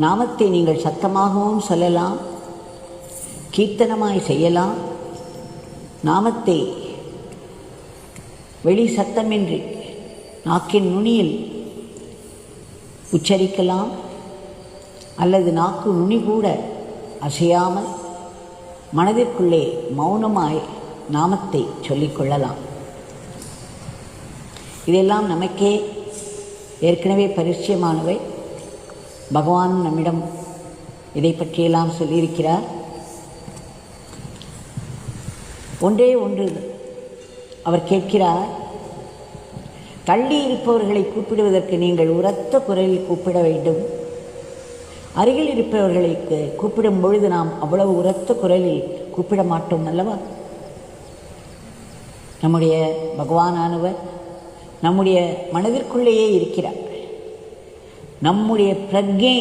நாமத்தை நீங்கள் சத்தமாகவும் சொல்லலாம், கீர்த்தனமாய் செய்யலாம். நாமத்தை வெளி சத்தமின்றி நாக்கின் நுனியில் உச்சரிக்கலாம், அல்லது நாக்கு நுனி கூட அசையாமல் மனதிற்குள்ளே மௌனமாய் நாமத்தை சொல்லிக்கொள்ளலாம். இதெல்லாம் நமக்கே ஏற்கனவே பரிச்சயமானவை. பகவான் நம்மிடம் இதை பற்றியெல்லாம் சொல்லியிருக்கிறார். ஒன்றே ஒன்று அவர் கேட்கிறார், தள்ளி இருப்பவர்களை கூப்பிடுவதற்கு நீங்கள் உரத்த குரலில் கூப்பிட வேண்டும். அருகில் இருப்பவர்களுக்கு கூப்பிடும் பொழுது நாம் அவ்வளவு உரத்த குரலில் கூப்பிட மாட்டோம் அல்லவா? நம்முடைய பகவானானவர் நம்முடைய மனதிற்குள்ளேயே இருக்கிறார். நம்முடைய பிரக்ஞை